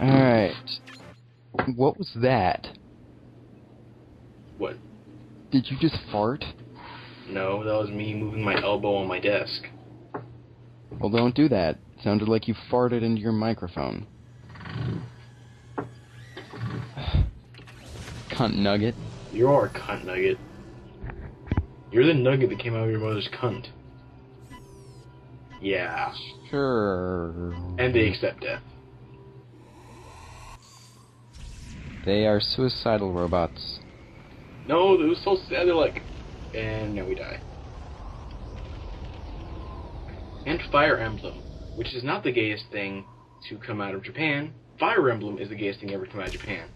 Alright. What was that? What? Did you just fart? No, that was me moving my elbow on my desk. Well, don't do that. It sounded like you farted into your microphone. Cunt nugget. You are a cunt nugget. You're the nugget that came out of your mother's cunt. Yeah. Sure. And they accept death. They are suicidal robots. No, it was so sad. They're like, and now we die. And Fire Emblem, which is not the gayest thing to come out of Japan. Fire Emblem is the gayest thing ever to come out of Japan.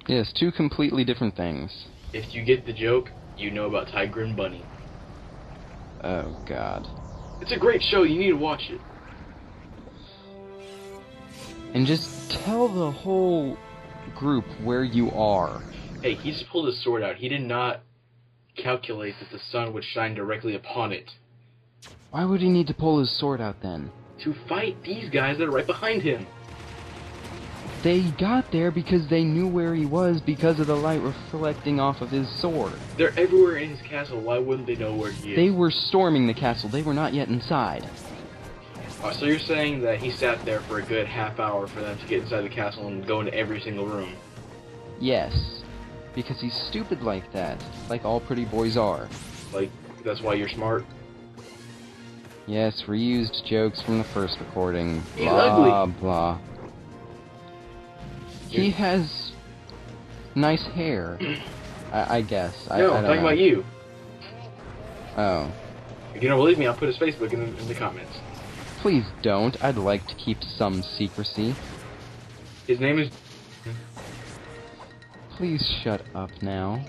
Yes, two completely different things. If you get the joke, you know about Tiger and Bunny. Oh, God. It's a great show. You need to watch it. And just tell the whole group where you are. Hey, he just pulled his sword out. He did not calculate that the sun would shine directly upon it. Why would he need to pull his sword out then? To fight these guys that are right behind him. They got there because they knew where he was because of the light reflecting off of his sword. They're everywhere in his castle. Why wouldn't they know where he is? They were storming the castle. They were not yet inside. So you're saying that he sat there for a good half hour for them to get inside the castle and go into every single room? Yes. Because he's stupid like that. Like all pretty boys are. Like, that's why you're smart? Yes, reused jokes from the first recording. He's blah, ugly. blah. He has nice hair. I guess. No, I don't I'm talking know. about you. Oh. If you don't believe me, I'll put his Facebook in the comments. Please don't. I'd like to keep some secrecy. His name is... Please shut up now.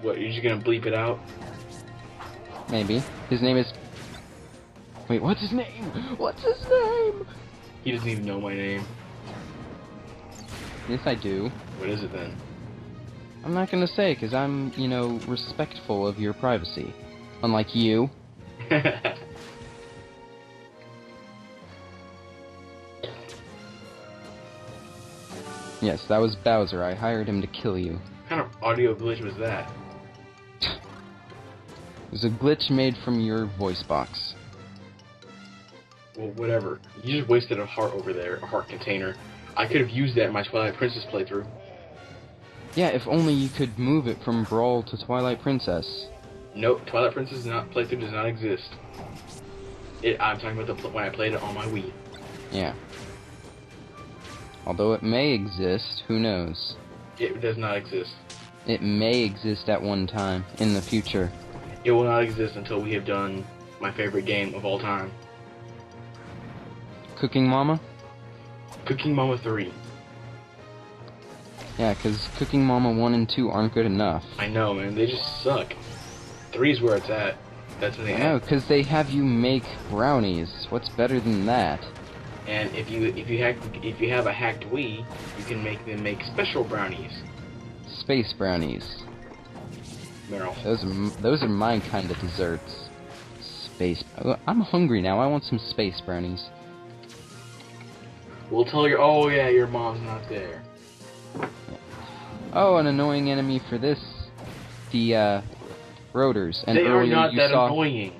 What, you're just gonna bleep it out? Maybe. His name is... Wait, what's his name? What's his name? He doesn't even know my name. Yes, I do. What is it then? I'm not gonna say, because I'm, you know, respectful of your privacy. Unlike you. Yes, that was Bowser. I hired him to kill you. What kind of audio glitch was that? It was a glitch made from your voice box. Well, whatever. You just wasted a heart over there, a heart container. I could have used that in my Twilight Princess playthrough. Yeah, if only you could move it from Brawl to Twilight Princess. Nope, Twilight Princess playthrough does not exist. I'm talking about when I played it on my Wii. Yeah. Although it may exist, who knows? It does not exist. It may exist at one time, in the future. It will not exist until we have done my favorite game of all time. Cooking Mama? Cooking Mama 3. Yeah, because Cooking Mama 1 and 2 aren't good enough. I know, man. They just suck. 3's where it's at. That's where they No, because they have you make brownies. What's better than that? And if you have a hacked Wii, you can make them make special brownies. Space brownies. Meryl. Those are my kind of desserts. Space. I'm hungry now. I want some space brownies. We'll tell your. Oh yeah, your mom's not there. Oh, an annoying enemy for this. The rotors. And They are earlier not you that saw. annoying.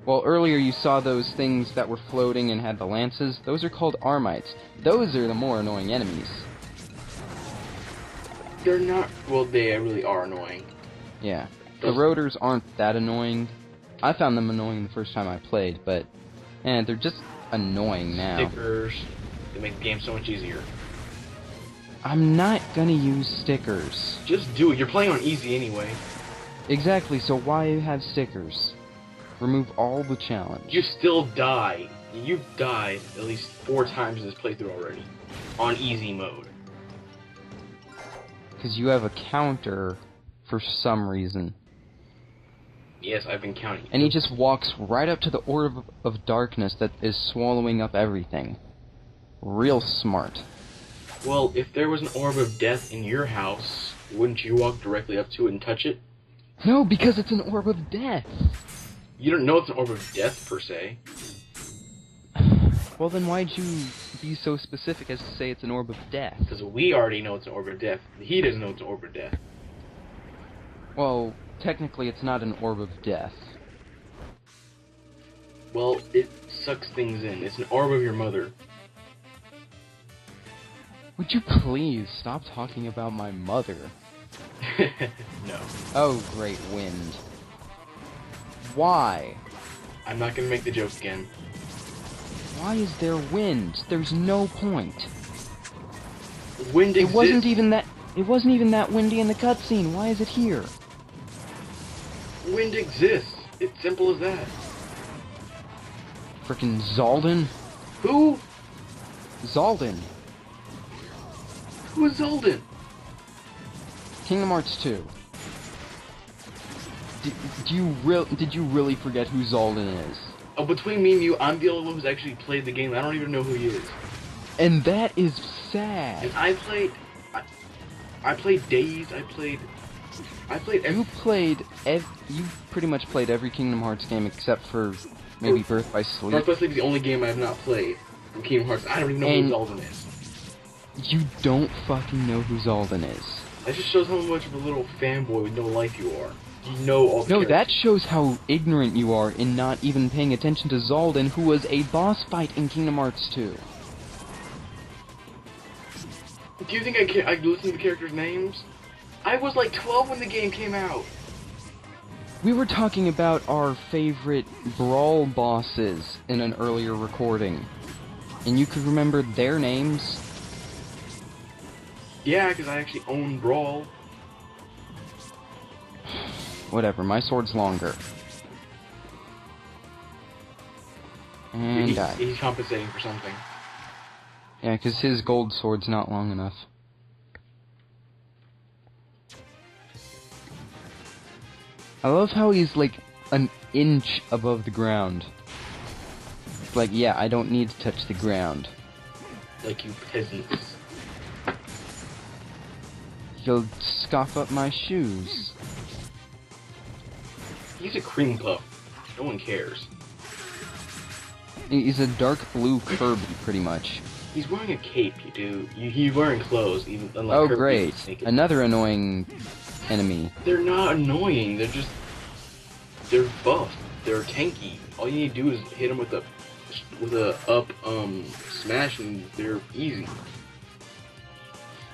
Well, earlier you saw those things that were floating and had the lances. Those are called Armites. Those are the more annoying enemies. They're not. Well, they really are annoying. Yeah. The rotors aren't that annoying. I found them annoying the first time I played, but they're just annoying now. Stickers. They make the game so much easier. I'm not gonna use stickers. Just do it. You're playing on easy anyway. Exactly, so why have stickers? Remove all the challenge. You still die. You've died at least 4 times in this playthrough already. On easy mode. Because you have a counter for some reason. Yes, I've been counting. And he just walks right up to the orb of darkness that is swallowing up everything. Real smart. Well, if there was an orb of death in your house, wouldn't you walk directly up to it and touch it? No, because it's an orb of death. You don't know it's an orb of death, per se. Well, then why'd you be so specific as to say it's an orb of death? Because we already know it's an orb of death. He doesn't know it's an orb of death. Well, technically it's not an orb of death. Well, it sucks things in. It's an orb of your mother. Would you please stop talking about my mother? No. Oh, great wind. Why? I'm not gonna make the joke again. Why is there wind? There's no point. Wind exists. It wasn't even that windy in the cutscene. Why is it here? Wind exists. It's simple as that. Frickin' Zaldin? Who? Zaldin. Who is Zaldin? Kingdom Hearts 2. Did you really forget who Zaldin is? Oh, between me and you, I'm the only one who's actually played the game. I don't even know who he is. And that is sad. And I played Days. I played. You pretty much played every Kingdom Hearts game except for maybe Birth by Sleep. Birth by Sleep is the only game I have not played from Kingdom Hearts. I don't even know who Zaldin is. You don't fucking know who Zaldin is. That just shows how much of a little fanboy with no life you are. You know all the characters. That shows how ignorant you are in not even paying attention to Zaldin, who was a boss fight in Kingdom Hearts 2. Do you think I listen to the characters' names? I was like 12 when the game came out. We were talking about our favorite Brawl bosses in an earlier recording. And you could remember their names? Yeah, because I actually own Brawl. Whatever, my sword's longer. And he's compensating for something. Yeah, because his gold sword's not long enough. I love how he's like an inch above the ground. It's like, yeah, I don't need to touch the ground. Like you peasants. You'll scoff up my shoes. He's a cream puff. No one cares. He's a dark blue Kirby, pretty much. He's wearing a cape, you do. He's wearing clothes, even unlike Oh, Kirby. great. Another annoying enemy. They're not annoying. They're buff. They're tanky. All you need to do is hit them with a up smash, and they're easy.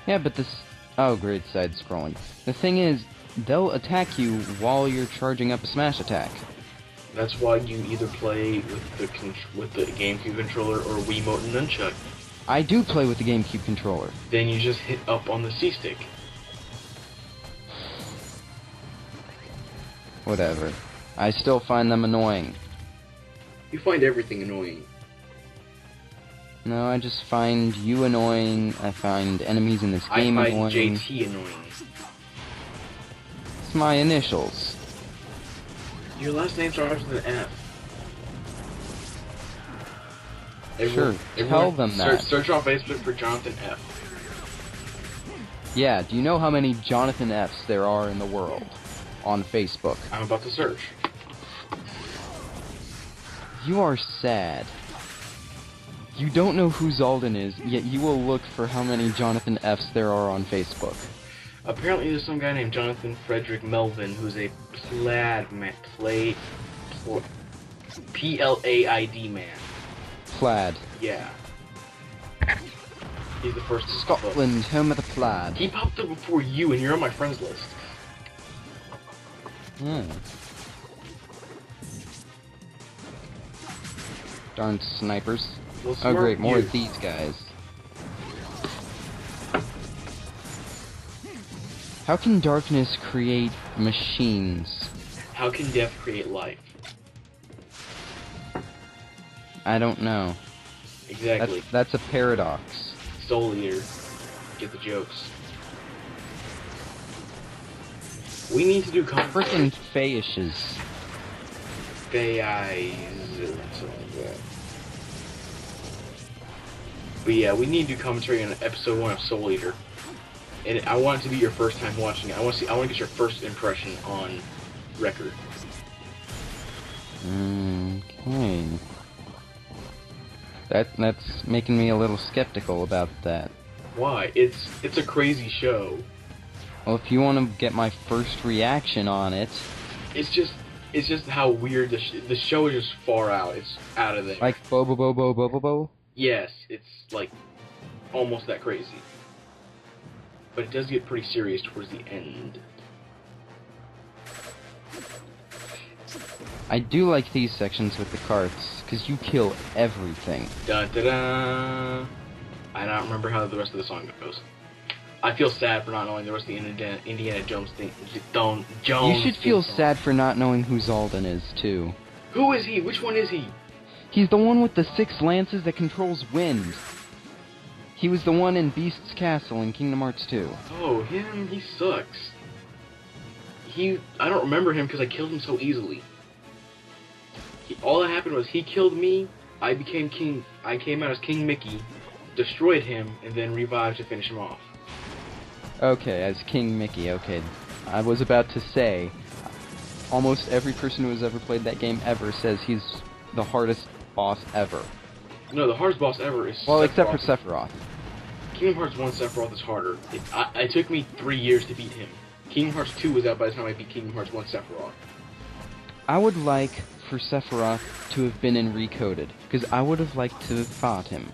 Yeah, but this. Oh, great, side-scrolling. The thing is, they'll attack you while you're charging up a smash attack. That's why you either play with the GameCube controller or Wiimote and Nunchuck. I do play with the GameCube controller. Then you just hit up on the C-stick. Whatever. I still find them annoying. You find everything annoying. No, I just find you annoying. I find enemies in this game annoying. I find JT annoying. It's my initials. Your last name starts with an F. Tell them that. Search on Facebook for Jonathan F. Yeah, do you know how many Jonathan Fs there are in the world on Facebook? I'm about to search. You are sad. You don't know who Zaldin is, yet you will look for how many Jonathan Fs there are on Facebook. Apparently there's some guy named Jonathan Frederick Melvin who's a Plaid man. Plaid man. Plaid. Yeah. He's the first. Scotland, home of the plaid. He popped up before you, and you're on my friends list. Hmm. Darn snipers. Well, oh great, more of these guys. How can darkness create machines? How can death create life? I don't know. Exactly. That's a paradox. Soul Eater. Get the jokes. We need to do commentary. Frickin' Faishes. But yeah, we need to do commentary on episode 1 of Soul Eater. And I want it to be your first time watching it. I want to get your first impression on record. Okay. That's making me a little skeptical about that. Why? It's a crazy show. Well, if you want to get my first reaction on it, It's just how weird the show is just far out. It's out of there. like bo bo bo bo bo bo bo. Yes, it's like almost that crazy. But it does get pretty serious towards the end. I do like these sections with the carts, because you kill everything. Da da da. I don't remember how the rest of the song goes. I feel sad for not knowing the rest of the Indiana Jones thing. You should feel sad for not knowing who Zaldin is, too. Who is he? Which one is he? He's the one with the 6 lances that controls wind. He was the one in Beast's Castle in Kingdom Hearts 2. Oh, him? He sucks. I don't remember him because I killed him so easily. All that happened was he killed me, I became king, I came out as King Mickey, destroyed him, and then revived to finish him off. Okay, as King Mickey, okay. I was about to say, almost every person who has ever played that game ever says he's the hardest boss ever. No, the hardest boss ever is Well, Sephiroth. except for Sephiroth. Kingdom Hearts 1 Sephiroth is harder. It took me 3 years to beat him. Kingdom Hearts 2 was out by the time I beat Kingdom Hearts 1 Sephiroth. I would like for Sephiroth to have been in Recoded, because I would have liked to have fought him.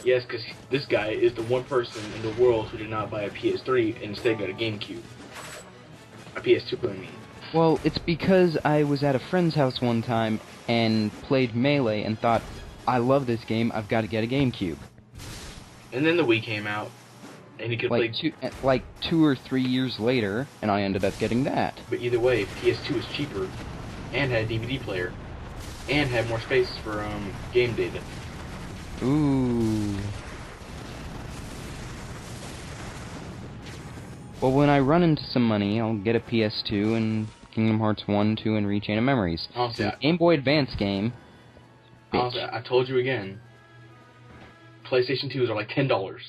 Yes, because this guy is the one person in the world who did not buy a PS3 and instead got a GameCube. A PS2, I mean. Well, it's because I was at a friend's house one time and played Melee and thought, I love this game, I've got to get a GameCube. And then the Wii came out, and he could play... Like 2 or 3 years later, and I ended up getting that. But either way, PS2 was cheaper, and had a DVD player, and had more space for game data. Ooh. Well, when I run into some money, I'll get a PS2 and Kingdom Hearts 1, 2, and Rechain of Memories. Honestly, It's a Game Boy Advance game. Honestly, I told you again. PlayStation 2s are like $10.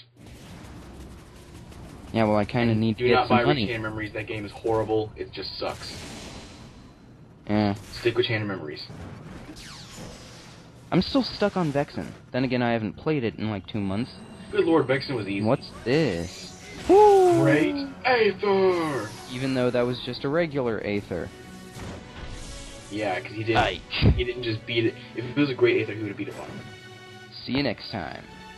Yeah, well, I kind of need to get some Do not buy money. Rechain of Memories. That game is horrible. It just sucks. Yeah. Stick with Chain of Memories. I'm still stuck on Vexen. Then again, I haven't played it in like 2 months. Good lord, Vexen was easy. What's this? Great Aether! Even though that was just a regular Aether. Yeah, because he didn't just beat it. If it was a great Aether, he would have beat it on him. See you next time.